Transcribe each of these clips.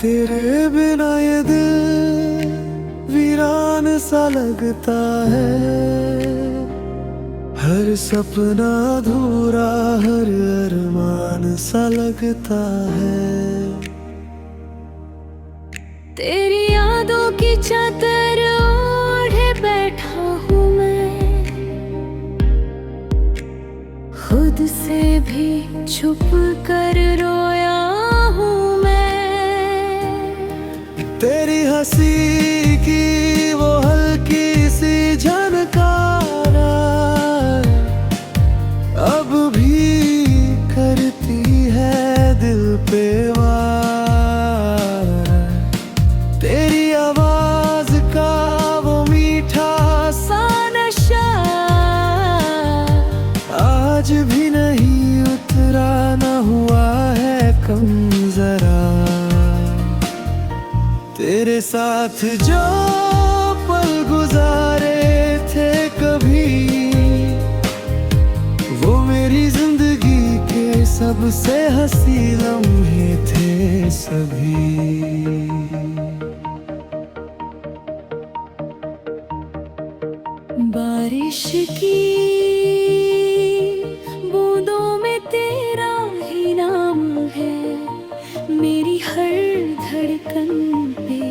तेरे बिना ये दिल वीरान सा लगता है। हर सपना अधूरा, हर अरमान सा लगता है। तेरी यादों की चादर ओढ़े बैठा हूँ मैं, खुद से भी छुप कर रोया हूँ मैं। तेरी हंसी की वो हल्की सी झनकारा अब भी करती है दिल पे वार। तेरी आवाज का वो मीठा सा नशा आज भी नहीं उतरा, न हुआ है कम जरा। तेरे साथ जो पल गुजारे थे कभी, वो मेरी जिंदगी के सबसे हंसी लम्हे थे सभी। बारिश की बूंदों में तेरा ही नाम है, मेरी हर धड़कन पे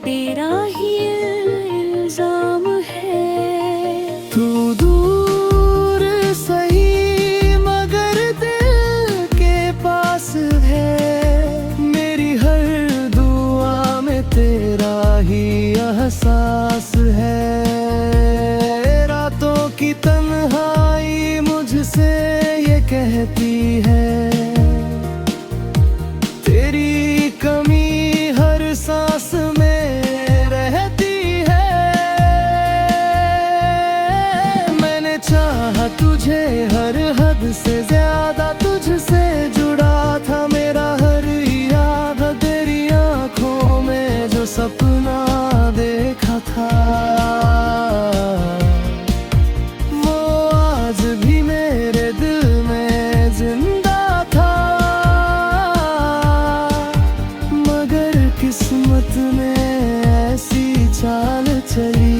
तेरा ही इल्जाम है। तू दूर सही मगर दिल के पास है, मेरी हर दुआ में तेरा ही एहसास है। रातों की तन्हाई मुझसे ये कहती है, तेरी कमी हर सांस में रहती है। मैंने चाहा तुझे हर हद से ज्यादा, तुझसे जुड़ा था मेरा हर याद। तेरी आंखों में जो सपना देखा था, वो आज भी मेरे दिल में जिंदा था। मगर किस्मत ने ऐसी चाल चली,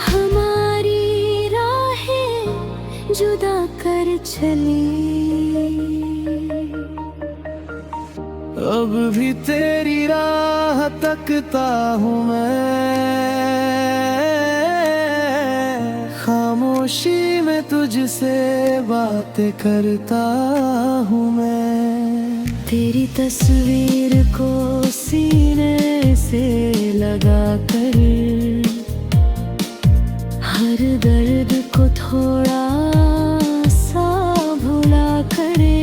हमारी राहें जुदा कर चली। अब भी तेरी राह तकता हूँ मैं, खामोशी में तुझसे बातें करता हूँ मैं। तेरी तस्वीर को सीने से लगा कर, हर दर्द को थोड़ा सा भुला करे।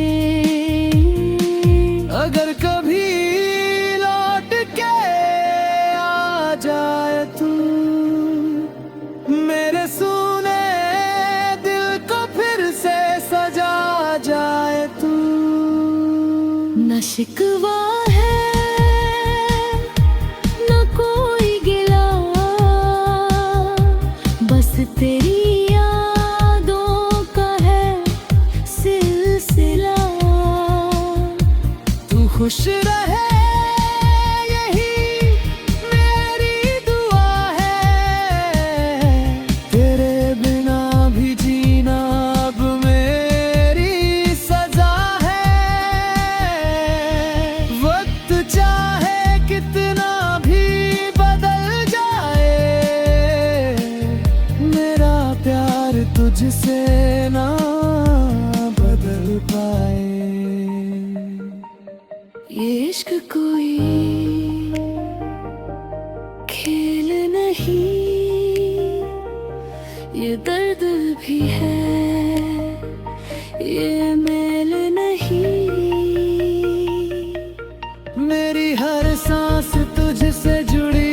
अगर कभी लौट के आ जाए तू, मेरे सुने दिल को फिर से सजा जाए तू। न शिकवा है न कोई गिला, बस तेरी यादों का है सिलसिला। तू खुश रहे यही मेरी दुआ है, तेरे बिना भी जीना अब मेरी सजा है। वक्त चाहे कितना भी बदल जाए, मेरा प्यार तुझसे ना बदल पाए। ये इश्क कोई खेल नहीं, ये दर्द भी है, ये मेल नहीं। मेरी हर सांस तुझसे जुड़ी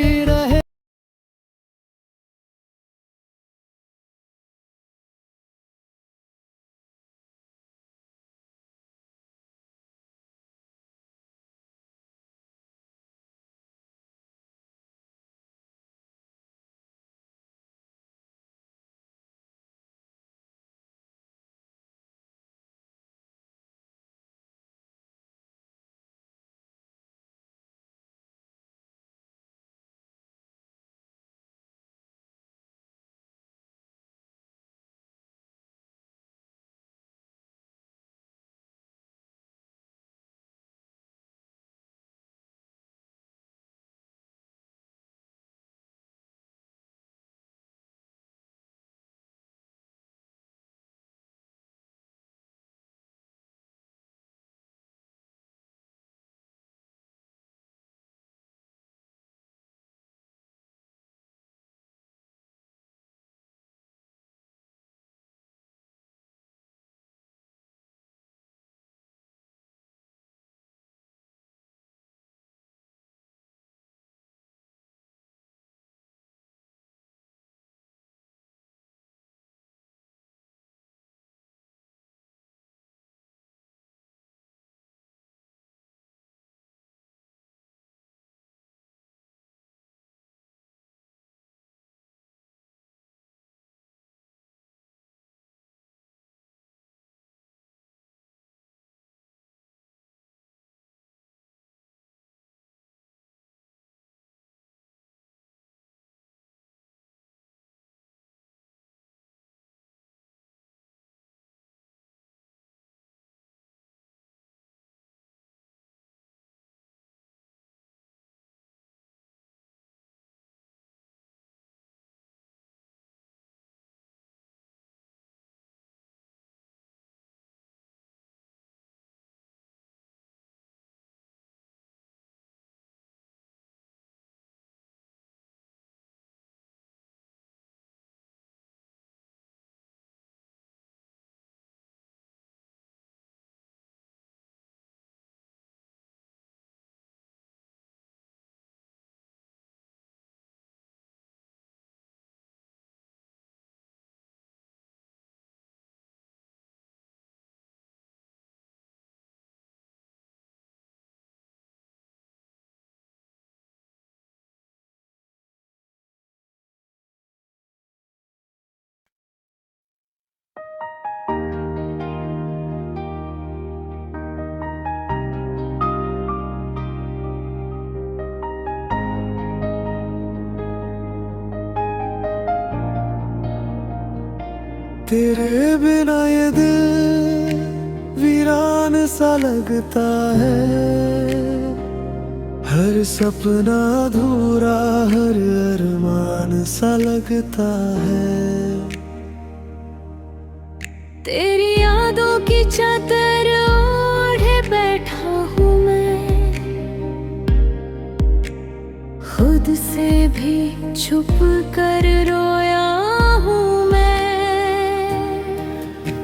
तेरे बिना ये दिल वीरान सा लगता है, हर सपना अधूरा, हर अरमान सा लगता है। तेरी यादों की चादर ओढ़े बैठा हूँ मैं, खुद से भी छुप कर रोया हूँ मैं।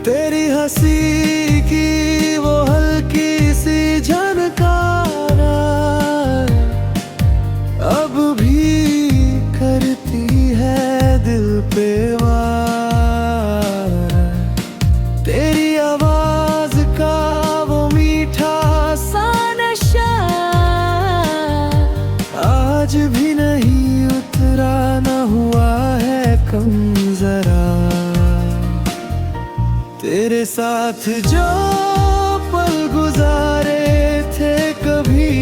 तेरी हंसी की वो हल्की सी झनकारा अब भी करती है दिल पे वार। तेरी आवाज का वो मीठा सा नशा आज भी नहीं उतरा, न हुआ है कम जरा। तेरे साथ जो पल गुजारे थे कभी,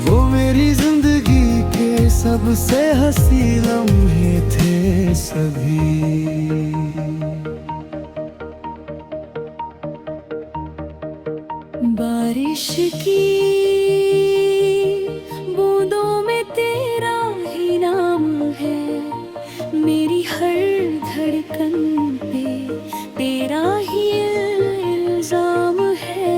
वो मेरी जिंदगी के सबसे हंसी लम्हे थे सभी। बारिश की बूंदों में तेरा ही नाम है, मेरी हर धड़कन पे तेरा ही इल्जाम है।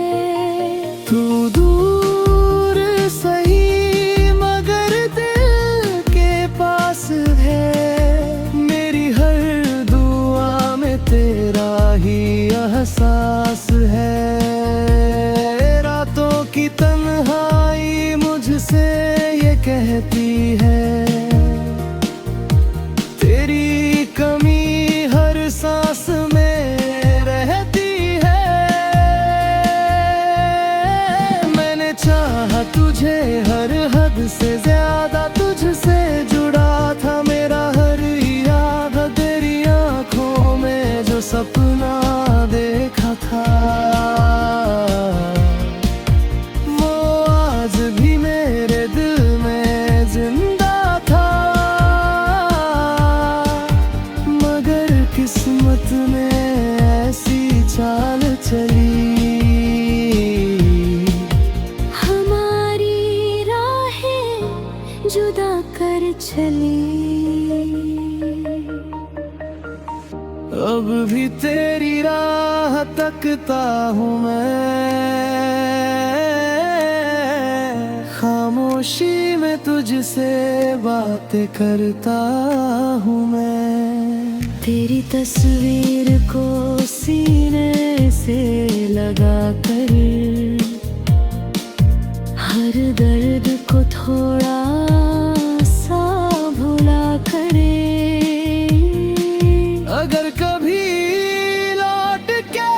तू दूर सही मगर दिल के पास है, मेरी हर दुआ में तेरा ही एहसास है। रातों की तन्हाई मुझसे ये कहती है, तेरी कमी हर सांस में रहती है। मैंने चाहा तुझे हर हद से ज्यादा, तुझसे जुड़ा था मेरा हर याद। तेरी आंखों में जो सपना देखा था, वो आज भी मेरे दिल में जिंदा था। मगर किस्मत ने ऐसी चाल चली, हमारी राहें जुदा कर चली। अब भी तेरी राह तकता हूँ मैं, खामोशी में तुझसे बातें करता हूँ मैं। तेरी तस्वीर को सीने से लगा कर, हर दर्द को थोड़ा सा भुला करे। अगर कभी लौट के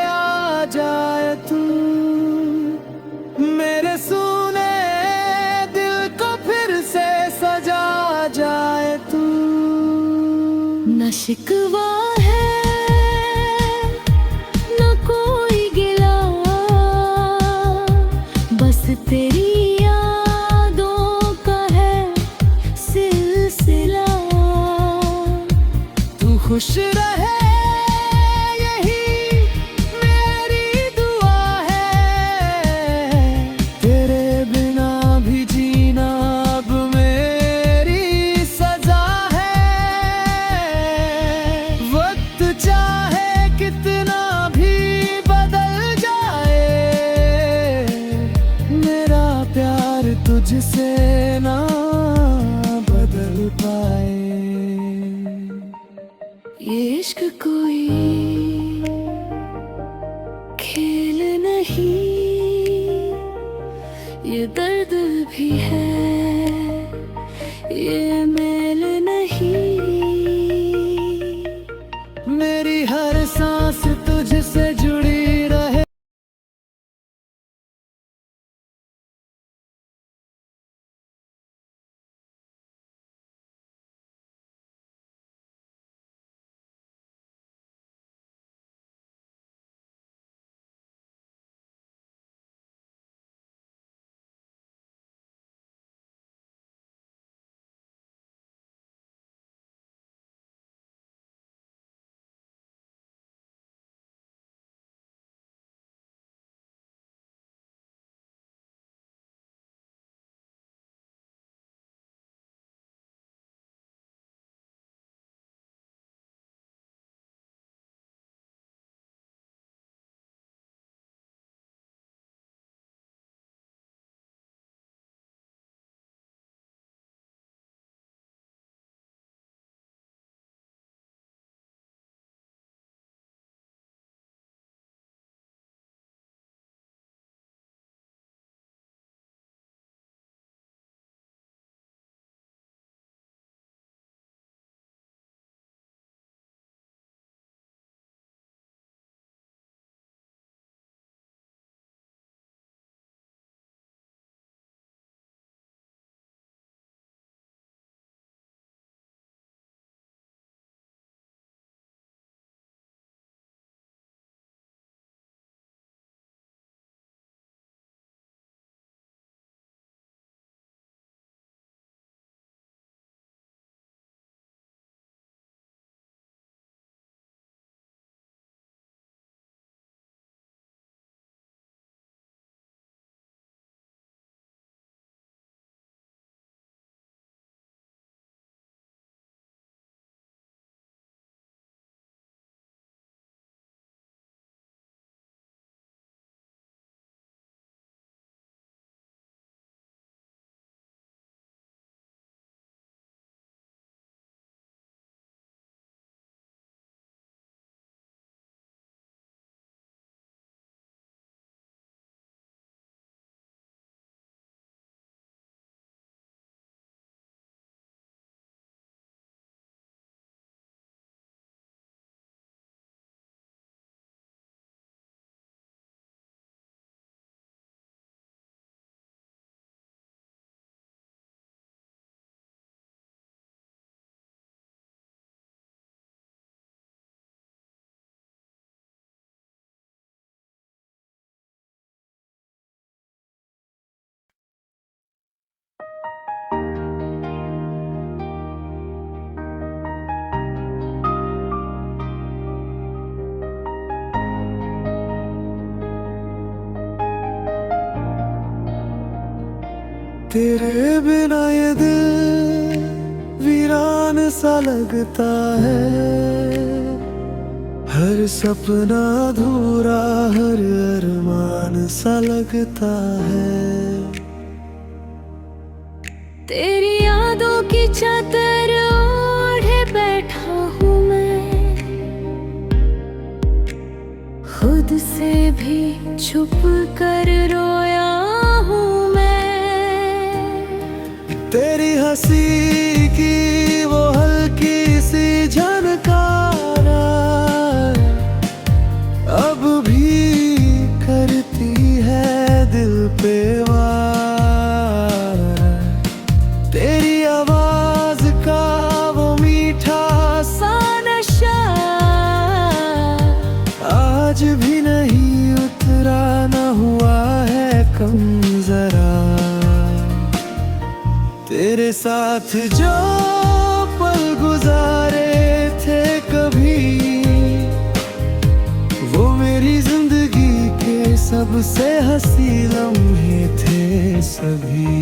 आ जाए तू, मेरे सुने दिल को फिर से सजा जाए तू। न शिकवा है न कोई गिला, बस तेरी यादों का है सिलसिला। तू खुश रहे यही मेरी दुआ है, तेरे बिना भी जीना अब मेरी सजा है। वक्त चाहे कितना भी बदल जाए, मेरा प्यार तुझसे ना बदल पाए। ये इश्क कोई खेल नहीं, ये दर्द भी है, ये मेल नहीं। मेरी हर सांस तुझसे जुड़ी तेरे बिना ये दिल वीरान सा लगता है, हर सपना अधूरा, हर अरमान सा लगता है। तेरी यादों की चादर ओढ़े बैठा हूँ मैं, खुद से भी छुप कर रोया हूँ मैं। तेरी हंसी की वो हल्की सी झनकार अब भी करती है दिल पे वार। तेरी आवाज का वो मीठा सा नशा आज भी नहीं उतरा, न हुआ है कम जरा। तेरे साथ जो पल गुजारे थे कभी, वो मेरी जिंदगी के सबसे हंसी लम्हे थे सभी।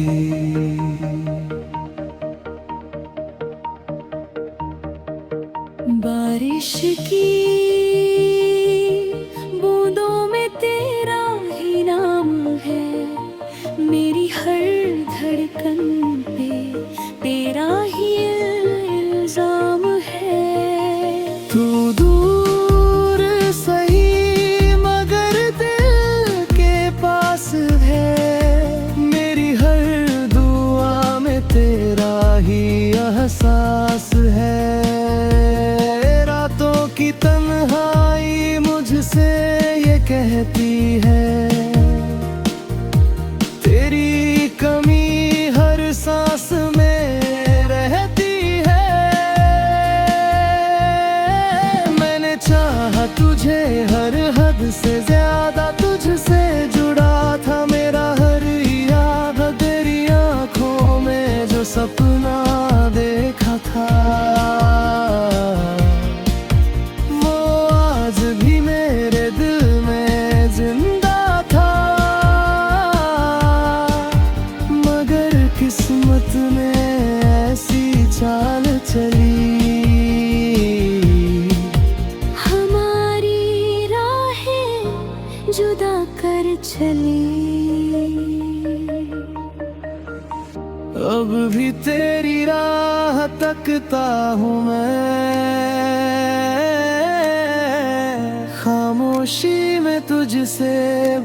बारिश की बूंदों में तेरा ही नाम है, मेरी हर धड़कन पे तेरा ही इल्जाम है। तू दूर सही मगर दिल के पास है, मेरी हर दुआ में तेरा ही एहसास है। रातों की तन्हाई मुझसे ये कहती है, तेरी कमी हर सांस में रहती है। मैंने चाहा तुझे हर हद से ज्यादा, तुझसे जुड़ा था मेरा हर याद। तेरी आंखों में जो सपना देखा था, वो आज भी मेरे दिल में जिंदा था। मगर किस्मत ने ऐसी चाल चली, हमारी राहें जुदा कर चली। अब भी तेरी राह तकता हूँ मैं, खामोशी में तुझसे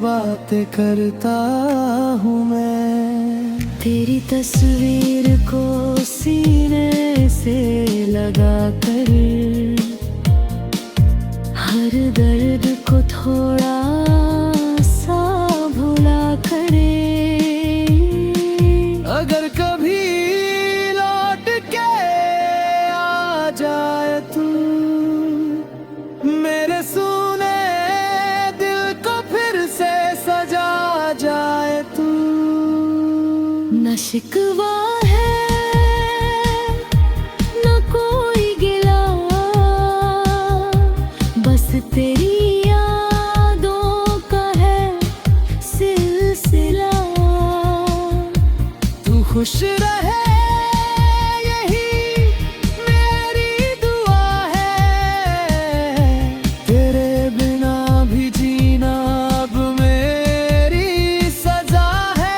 बातें करता हूँ मैं। तेरी तस्वीर को सीने से लगा कर, हर दर्द को थोड़ा सा भुला करे। अगर कभी लौट के आ जाए तू, मेरे सुने दिल को फिर से सजा जाए तू। न शिकवा है न कोई गिला, बस तेरी यादों का है सिलसिला। तू खुश रहे यही मेरी दुआ है, तेरे बिना भी जीना अब मेरी सजा है।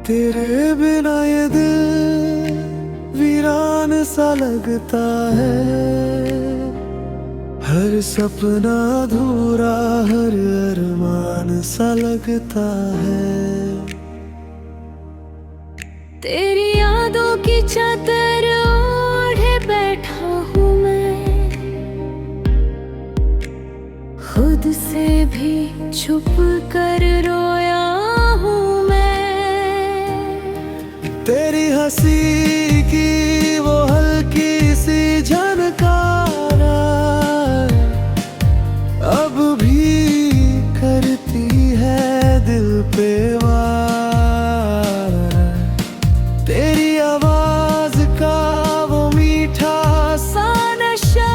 तेरे बिना ये दिल वीरान सा लगता है, हर सपना अधूरा, हर अरमान सा लगता है। तेरी यादों की चादर ओढ़े बैठा हूँ मैं, खुद से भी छुप कर रोया हूँ मैं। तेरी हंसी की वो हल्की सी झनकार अब भी करती है दिल पे वार। तेरी आवाज का वो मीठा सा नशा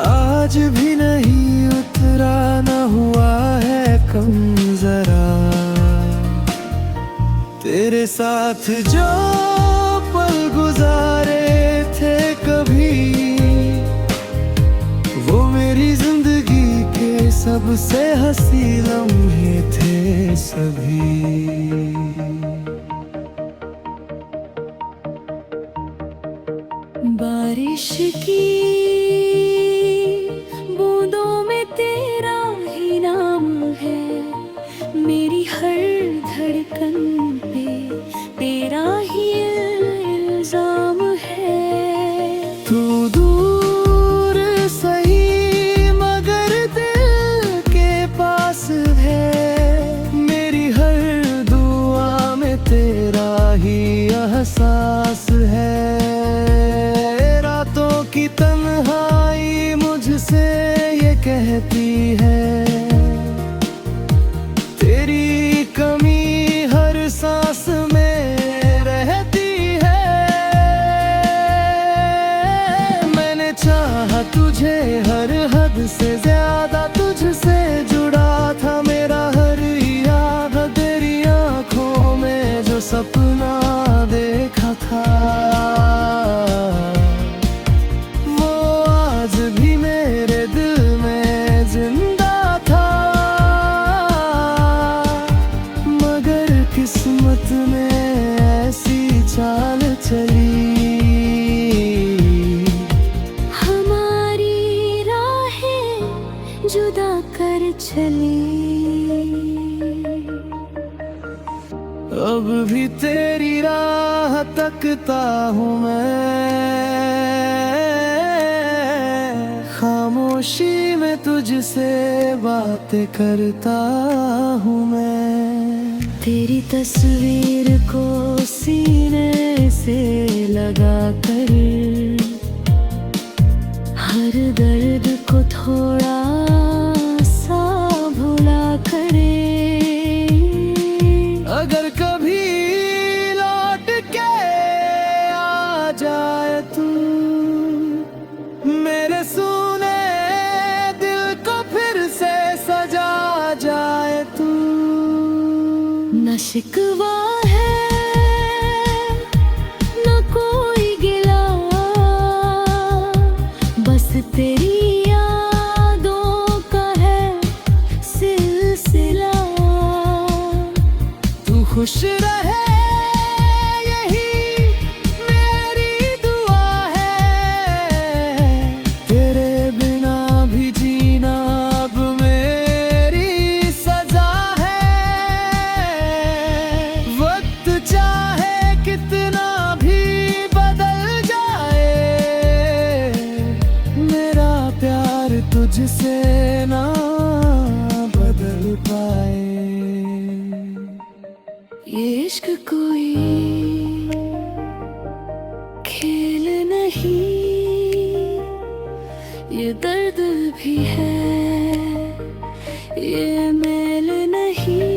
आज भी नहीं उतरा, न हुआ है कम जरा। तेरे साथ जो पल गुजारे थे कभी, वो मेरी जिंदगी के सबसे हंसी लम्हे थे सभी। बारिश की बूंदों में तेरा ही नाम है, मेरी हर धड़कन पे तेरा ही इल्जाम है। तू दूर सही मगर दिल के पास है, मेरी हर दुआ में तेरा ही एहसास है। रातों की तन्हाई मुझसे ये कहती है, तेरी कमी हर सांस में रहती है। मैंने चाहा तुझे हर हद से ज्यादा, तुझसे जुड़ा था मेरा हर याद। तेरी आंखों में जो सपना देखा था, वो आज भी मेरे दिल में जिंदा था। मगर किस्मत ने ऐसी चाल चली, हमारी राहें जुदा कर चली। अब भी तेरी राह तकता हूँ मैं, खामोशी में तुझसे बातें करता हूँ मैं। तेरी तस्वीर को सीने से लगा कर, हर दर्द को थोड़ा सा भुला करे। अगर कभी लौट के आ जाए तू, मेरे सुने दिल को फिर से सजा जाए तू। न शिकवा है न कोई गिला, बस तेरी यादों का है सिलसिला। तू खुश रहे यही मेरी दुआ है, तेरे बिना भी जीना अब मेरी सजा है। वक्त चाहे कितना भी बदल जाए, मेरा प्यार तुझसे ना बदल पाए। ये इश्क कोई खेल नहीं, ये दर्द भी है, ये मेल नहीं।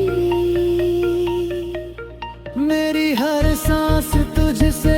मेरी हर सांस तुझसे